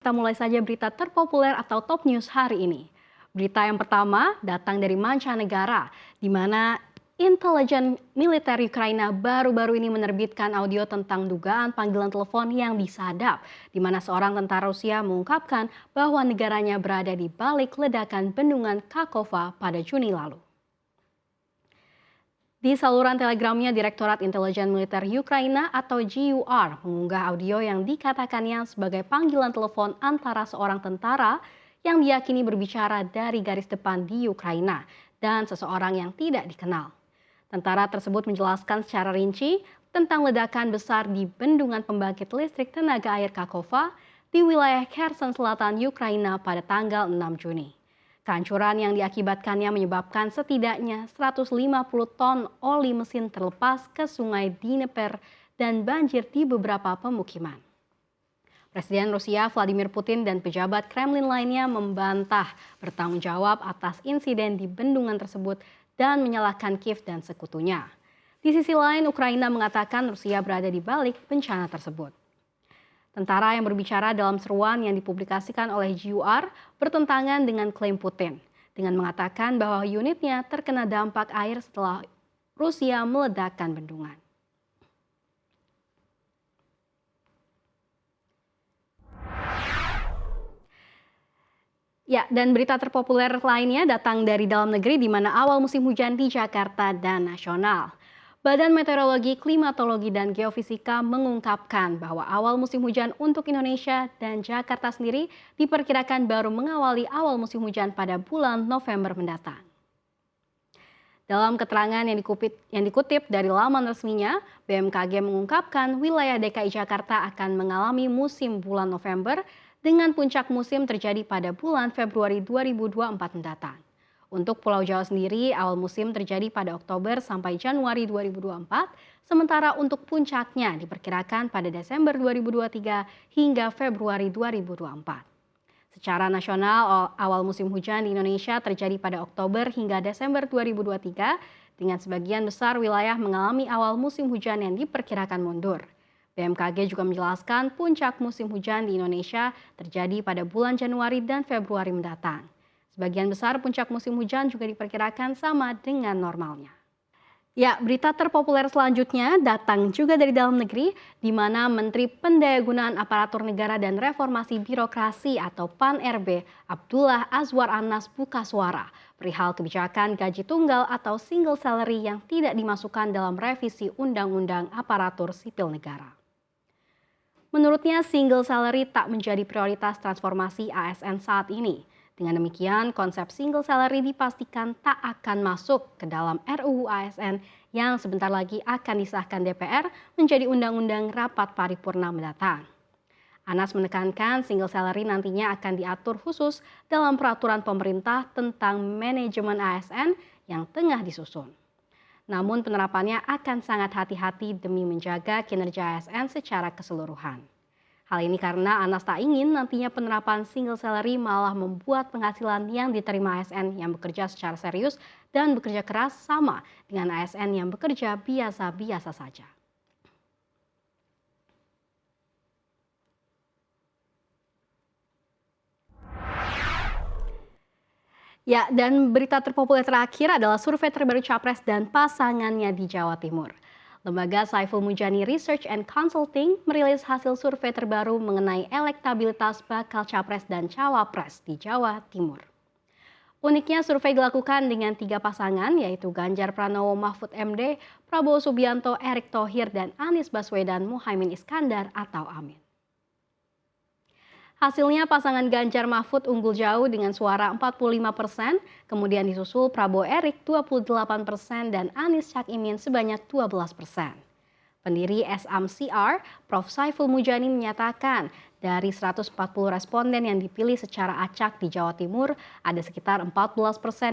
Kita mulai saja berita terpopuler atau top news hari ini. Berita yang pertama datang dari mancanegara, di mana intelijen militer Ukraina baru-baru ini menerbitkan audio tentang dugaan panggilan telepon yang disadap, di mana seorang tentara Rusia mengungkapkan bahwa negaranya berada di balik ledakan bendungan Kakhovka pada Juni lalu. Di saluran telegramnya, Direktorat Intelijen Militer Ukraina atau GUR mengunggah audio yang dikatakannya sebagai panggilan telepon antara seorang tentara yang diyakini berbicara dari garis depan di Ukraina dan seseorang yang tidak dikenal. Tentara tersebut menjelaskan secara rinci tentang ledakan besar di bendungan pembangkit listrik tenaga air Kakhovka di wilayah Kherson Selatan Ukraina pada tanggal 6 Juni. Kehancuran yang diakibatkannya menyebabkan setidaknya 150 ton oli mesin terlepas ke sungai Dnieper dan banjir di beberapa pemukiman. Presiden Rusia Vladimir Putin dan pejabat Kremlin lainnya membantah bertanggung jawab atas insiden di bendungan tersebut dan menyalahkan Kiev dan sekutunya. Di sisi lain, Ukraina mengatakan Rusia berada di balik bencana tersebut. Tentara yang berbicara dalam seruan yang dipublikasikan oleh GUR bertentangan dengan klaim Putin dengan mengatakan bahwa unitnya terkena dampak air setelah Rusia meledakkan bendungan. Ya, dan berita terpopuler lainnya datang dari dalam negeri di mana awal musim hujan di Jakarta dan nasional. Badan Meteorologi, Klimatologi, dan Geofisika mengungkapkan bahwa awal musim hujan untuk Indonesia dan Jakarta sendiri diperkirakan baru mengawali awal musim hujan pada bulan November mendatang. Dalam keterangan yang dikutip dari laman resminya, BMKG mengungkapkan wilayah DKI Jakarta akan mengalami musim bulan November dengan puncak musim terjadi pada bulan Februari 2024 mendatang. Untuk Pulau Jawa sendiri, awal musim terjadi pada Oktober sampai Januari 2024, sementara untuk puncaknya diperkirakan pada Desember 2023 hingga Februari 2024. Secara nasional, awal musim hujan di Indonesia terjadi pada Oktober hingga Desember 2023, dengan sebagian besar wilayah mengalami awal musim hujan yang diperkirakan mundur. BMKG juga menjelaskan puncak musim hujan di Indonesia terjadi pada bulan Januari dan Februari mendatang. Sebagian besar puncak musim hujan juga diperkirakan sama dengan normalnya. Ya, berita terpopuler selanjutnya datang juga dari dalam negeri, di mana Menteri Pendayagunaan Aparatur Negara dan Reformasi Birokrasi atau PAN-RB Abdullah Azwar Anas buka suara perihal kebijakan gaji tunggal atau single salary yang tidak dimasukkan dalam revisi Undang-Undang Aparatur Sipil Negara. Menurutnya, single salary tak menjadi prioritas transformasi ASN saat ini. Dengan demikian, konsep single salary dipastikan tak akan masuk ke dalam RUU ASN yang sebentar lagi akan disahkan DPR menjadi undang-undang rapat paripurna mendatang. Anas menekankan single salary nantinya akan diatur khusus dalam peraturan pemerintah tentang manajemen ASN yang tengah disusun. Namun penerapannya akan sangat hati-hati demi menjaga kinerja ASN secara keseluruhan. Hal ini karena Anas tak ingin nantinya penerapan single salary malah membuat penghasilan yang diterima ASN yang bekerja secara serius dan bekerja keras sama dengan ASN yang bekerja biasa-biasa saja. Ya, dan berita terpopuler terakhir adalah survei terbaru Capres dan pasangannya di Jawa Timur. Lembaga Saiful Mujani Research and Consulting merilis hasil survei terbaru mengenai elektabilitas bakal Capres dan Cawapres di Jawa Timur. Uniknya survei dilakukan dengan 3 pasangan yaitu Ganjar Pranowo Mahfud MD, Prabowo Subianto Erick Thohir, dan Anies Baswedan Muhaimin Iskandar atau Amin. Hasilnya pasangan Ganjar Mahfud unggul jauh dengan suara 45%, kemudian disusul Prabowo Erick 28% dan Anies Cak Imin sebanyak 12%. Pendiri SMCR, Prof. Saiful Mujani menyatakan dari 140 responden yang dipilih secara acak di Jawa Timur, ada sekitar 14%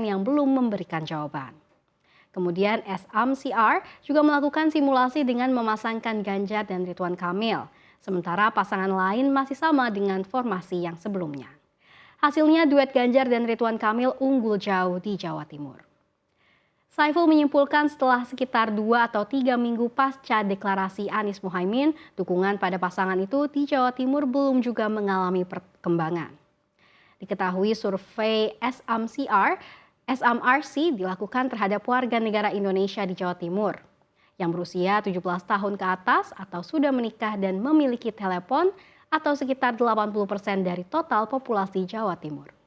yang belum memberikan jawaban. Kemudian SMCR juga melakukan simulasi dengan memasangkan Ganjar dan Ridwan Kamil. Sementara pasangan lain masih sama dengan formasi yang sebelumnya. Hasilnya duet Ganjar dan Ridwan Kamil unggul jauh di Jawa Timur. Saiful menyimpulkan setelah sekitar 2 atau 3 minggu pasca deklarasi Anies Mohaimin, dukungan pada pasangan itu di Jawa Timur belum juga mengalami perkembangan. Diketahui survei SMRC dilakukan terhadap warga negara Indonesia di Jawa Timur yang berusia 17 tahun ke atas atau sudah menikah dan memiliki telepon atau sekitar 80% dari total populasi Jawa Timur.